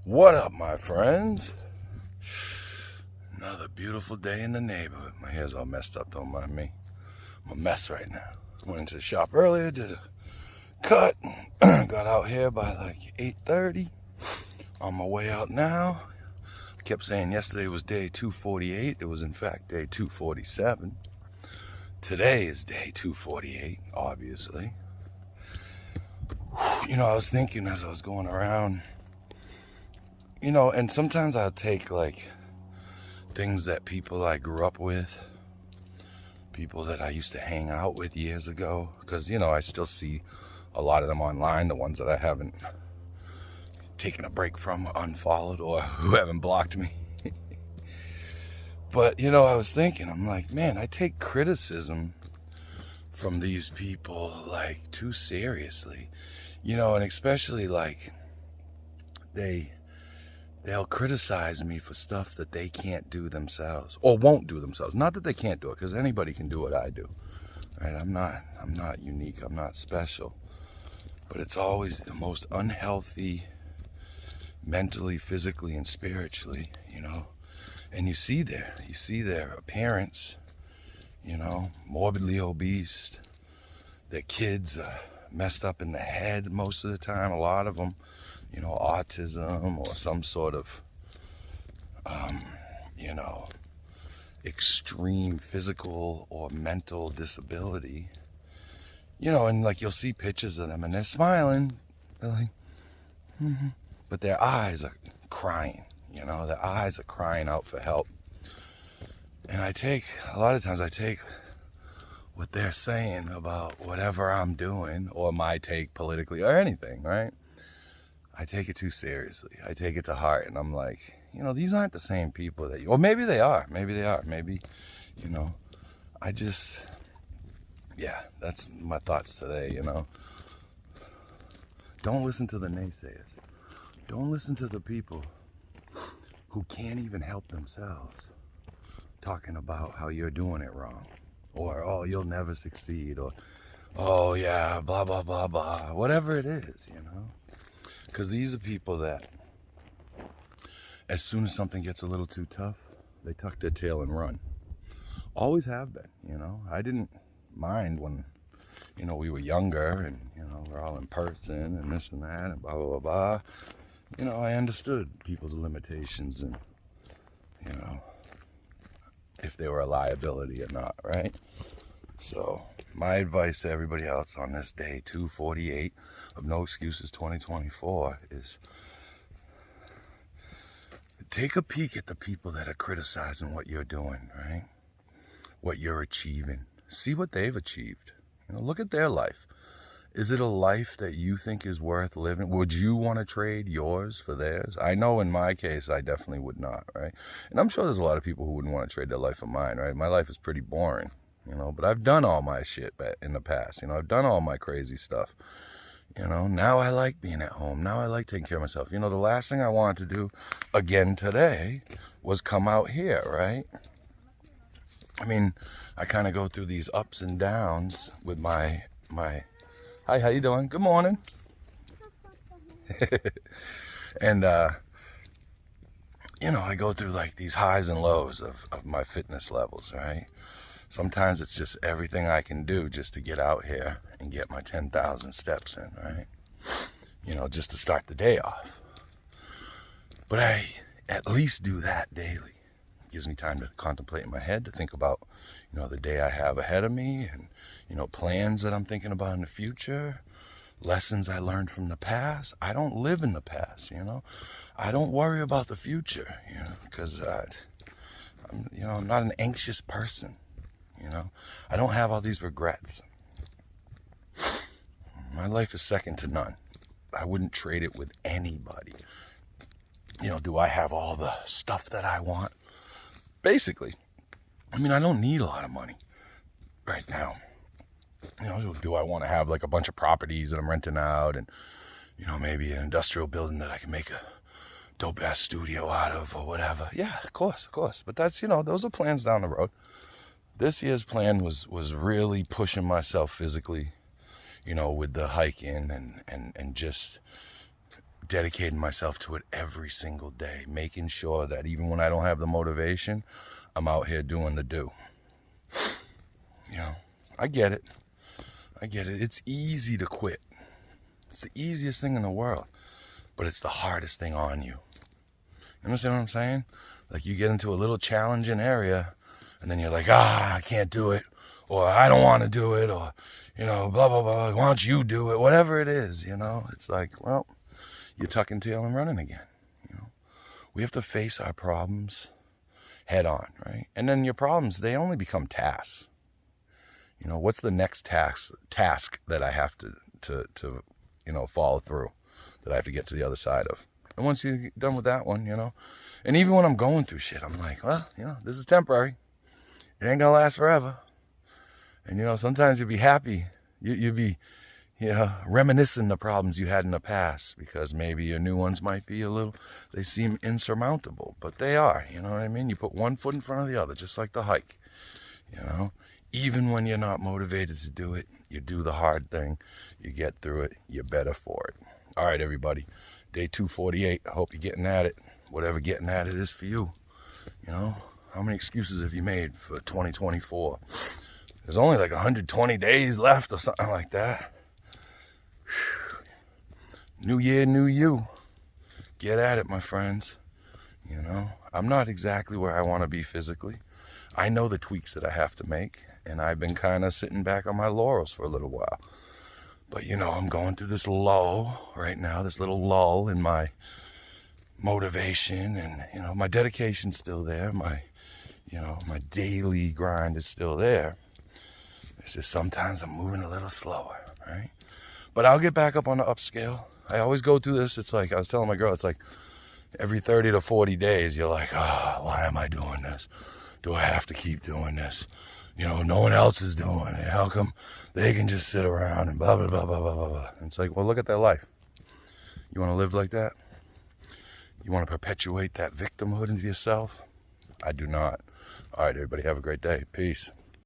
What up, my friends? Another beautiful day in the neighborhood. My hair's all messed up, don't mind me. I'm a mess right now. Went into the shop earlier, did a cut, got out here by like 8:30. On my way out now. I kept saying yesterday was day 248. It was in fact day 247. Today is day 248, obviously. I was thinking as I was going around, and sometimes I'll take like things that people I grew up with, people that I used to hang out with years ago, because, I still see a lot of them online, the ones that I haven't taken a break from, unfollowed, or who haven't blocked me. But, I was thinking, I'm like, man, I take criticism from these people like too seriously, and especially like they'll criticize me for stuff that they can't do themselves or won't do themselves. Not that they can't do it, because anybody can do what I do. Right? I'm not unique. I'm not special. But it's always the most unhealthy, mentally, physically, and spiritually, And you see their appearance, morbidly obese. Their kids are messed up in the head most of the time. A lot of them, autism or some sort of, extreme physical or mental disability. And like you'll see pictures of them and they're smiling. They're like, but their eyes are crying, their eyes are crying out for help. And a lot of times I take what they're saying about whatever I'm doing or my take politically or anything, right? I take it too seriously. I take it to heart, and I'm like, these aren't the same people that or maybe they are. Maybe, that's my thoughts today, Don't listen to the naysayers. Don't listen to the people who can't even help themselves talking about how you're doing it wrong, or, oh, you'll never succeed, or, oh, yeah, blah, blah, blah, blah, whatever it is, Because these are people that, as soon as something gets a little too tough, they tuck their tail and run. Always have been, I didn't mind when, we were younger and, we're all in person and this and that and blah, blah, blah, blah. I understood people's limitations and, if they were a liability or not, right? So my advice to everybody else on this day 248 of No Excuses 2024 is take a peek at the people that are criticizing what you're doing, right? What you're achieving. See what they've achieved. Look at their life. Is it a life that you think is worth living? Would you want to trade yours for theirs? I know in my case, I definitely would not, right? And I'm sure there's a lot of people who wouldn't want to trade their life for mine, right? My life is pretty boring, but I've done all my shit in the past. I've done all my crazy stuff. Now I like being at home. Now I like taking care of myself. The last thing I wanted to do again today was come out here, right? I mean, I kind of go through these ups and downs with my hi, how you doing? Good morning. And, I go through like these highs and lows of my fitness levels, right? Sometimes it's just everything I can do just to get out here and get my 10,000 steps in, right? Just to start the day off. But I at least do that daily. It gives me time to contemplate in my head, to think about, the day I have ahead of me and, plans that I'm thinking about in the future, lessons I learned from the past. I don't live in the past, I don't worry about the future, because I'm not an anxious person, I don't have all these regrets. My life is second to none. I wouldn't trade it with anybody. Do I have all the stuff that I want? Basically, I don't need a lot of money right now. Do I want to have like a bunch of properties that I'm renting out and, maybe an industrial building that I can make a dope ass studio out of or whatever? Yeah, of course. But that's, those are plans down the road. This year's plan was really pushing myself physically, with the hiking and just dedicating myself to it every single day, making sure that even when I don't have the motivation, I'm out here doing the do. You know, I get it. It's easy to quit. It's the easiest thing in the world, but it's the hardest thing on you. You understand what I'm saying? Like, you get into a little challenging area, and then you're like, I can't do it, or I don't want to do it, or, you know, blah, blah, blah, why don't you do it? Whatever it is, you know, it's like, well, you're tucking tail and running again. You know, we have to face our problems head on, right? And then your problems, they only become tasks. You know, what's the next task that I have to you know, follow through, that I have to get to the other side of? And once you're done with that one, you know, and even when I'm going through shit, I'm like, well, you know, this is temporary. It ain't gonna last forever. And, you know, sometimes you'll be happy. You'll be, you know, reminiscing the problems you had in the past, because maybe your new ones might be they seem insurmountable, but they are, you know what I mean? You put one foot in front of the other, just like the hike, you know? Even when you're not motivated to do it, you do the hard thing, you get through it, you're better for it. All right, everybody. Day 248. I hope you're getting at it. Whatever getting at it is for you. You know, how many excuses have you made for 2024? There's only like 120 days left or something like that. Whew. New year, new you. Get at it, my friends. You know, I'm not exactly where I want to be physically. I know the tweaks that I have to make, and I've been kind of sitting back on my laurels for a little while. But, you know, I'm going through this lull right now, this little lull in my motivation, and, you know, my dedication's still there. My daily grind is still there. It's just sometimes I'm moving a little slower, right? But I'll get back up on the upscale. I always go through this. It's like, I was telling my girl, it's like every 30 to 40 days, you're like, why am I doing this? Do I have to keep doing this? You know, no one else is doing it. How come they can just sit around and blah, blah, blah, blah, blah, blah, blah. And it's like, well, look at their life. You want to live like that? You want to perpetuate that victimhood into yourself? I do not. All right, everybody, have a great day. Peace.